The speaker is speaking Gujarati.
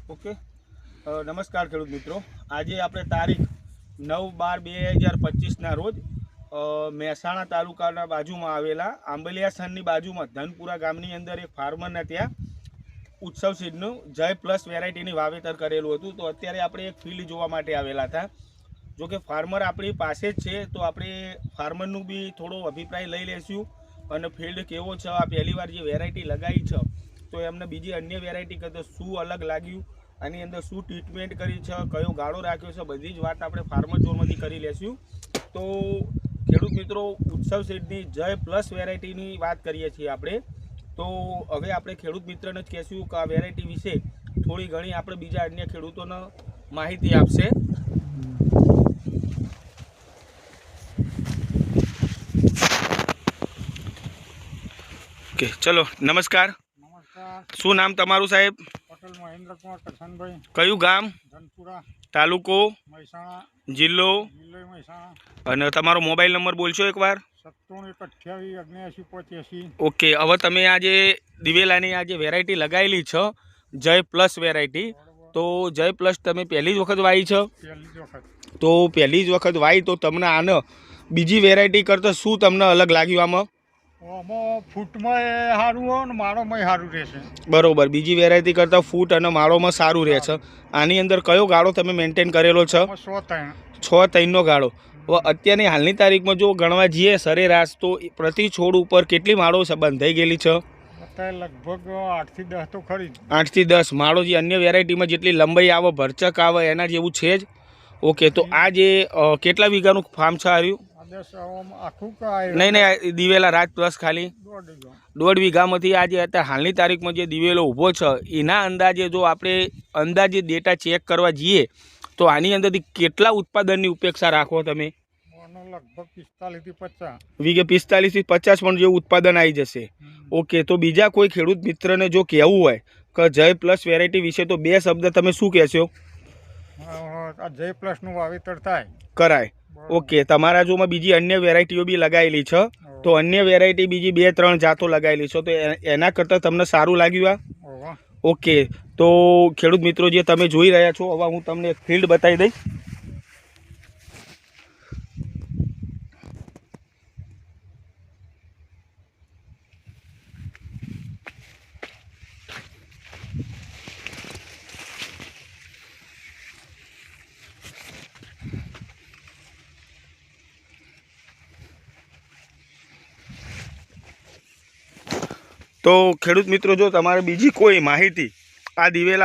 ઓકે નમસ્કાર ખેડૂત મિત્રો। આજે આપણે તારીખ 9/12/2025ના રોજ મહેસાણા તાલુકાના બાજુમાં આવેલા આંબલિયાસરની બાજુમાં ધનપુરા ગામની અંદર એક ફાર્મરના ત્યાં ઉત્સવ સીડનું જય પ્લસ વેરાયટીની વાવેતર કરેલું હતું। તો અત્યારે આપણે એક ફિલ્ડ જોવા માટે આવેલા હતા। જો કે ફાર્મર આપણી પાસે જ છે, તો આપણે ફાર્મરનું બી થોડો અભિપ્રાય લઈ લઈશું અને ફિલ્ડ કેવો છે, આ પહેલીવાર જે વેરાયટી લગાવી છે તો એમને બીજી અન્ય વેરાયટી કરતાં શું અલગ લાગ્યું, આની અંદર શું ટ્રીટમેન્ટ કરી છે, કયો ગાળો રાખ્યો છે, બધી જ વાત આપણે ફાર્મર જોડમાંથી કરી લેશું। તો ખેડૂત મિત્રો, ઉત્સવ સીડની જય પ્લસ વેરાયટીની વાત કરીએ છીએ આપણે। તો હવે આપણે ખેડૂત મિત્રને જ કહેશું કે આ વેરાયટી વિશે થોડી ઘણી આપણે બીજા અન્ય ખેડૂતોને માહિતી આપશે। ઓકે, ચલો નમસ્કાર। શું નામ તમારું સાહેબ? પટેલ મહેન્દ્ર કુમાર કરશનભાઈ। કયું ગામ? ધનપુરા, તાલુકો? મહેસાણા, જિલ્લો? મહેસાણા। અને તમારો મોબાઈલ નંબર બોલશો એકવાર? 97 ઓકે, હવે તમે આ જે દિવેલાની આ જે વેરાયટી લગાવેલી છે જય પ્લસ વેરાયટી, તો જય પ્લસ તમે પહેલી જ વખત વાવી છે? પહેલી જ વખત। તો પહેલી જ વખત વાવી તો તમને આને બીજી વેરાયટી કરતાં શું તમને અલગ લાગ્યું આમાં? આમાં ફૂટમાં સારું હોય ને માળોમાં સારું રહેશે। બરોબર, બીજી વેરાયટી કરતાં ફૂટ અને માળોમાં સારું રહે છે। આની અંદર કયો ગાળો તમે મેન્ટેન કરેલો છે? 6-3નો ગાળો। હવે અત્યારની હાલની તારીખમાં જો ગણવા જઈએ સરેરાશ, તો પ્રતિ છોડ ઉપર કેટલી માળો બંધાઈ ગયેલી છે? લગભગ 8 થી 10 તો ખરી। 8 થી 10 માળો જે અન્ય વેરાયટીમાં જેટલી લંબાઈ આવે, ભરચક આવે, એના જેવું છે જ? ઓકે, તો આ જે કેટલા વીઘાનું ફાર્મ છે આવ્યું? નહીં, દિવેલા રાજ પ્લસ ખાલી 1.5 વીઘામાંથી આજે અત્યારે હાલની તારીખમાં જે દિવેલો ઊભો છે એના અંદાજે જો આપણે અંદાજે ડેટા ચેક કરવા જઈએ તો આની અંદરથી કેટલા ઉત્પાદનની અપેક્ષા રાખો તમે? લગભગ 45 થી 50 વીઘે 45 થી 50 પણ જેવું ઉત્પાદન આવી જશે। ઓકે, તો બીજા કોઈ ખેડૂત મિત્રને જો કહેવું હોય કે જય પ્લસ વેરાયટી વિશે, તો 2 શબ્દ તમે શું કહેશો? જય પ્લસ નું વાવેતર થાય કરાય। ઓકે, તમારા જોમાં બીજી અન્ય વેરાયટીઓ બી લગાવેલી છે, તો અન્ય વેરાયટી બીજી 2-3 જાતો લગાવેલી છે, તો એના કરતાં તમને સારું લાગ્યું આ? ઓકે, તો ખેડૂત મિત્રો જે તમે જોઈ રહ્યા છો, હવે હું તમને એક ફિલ્ડ બતાવી દઈશ। તો ખેડૂત મિત્રો, જો તમારે બીજી કોઈ માહિતી આ દિવેલા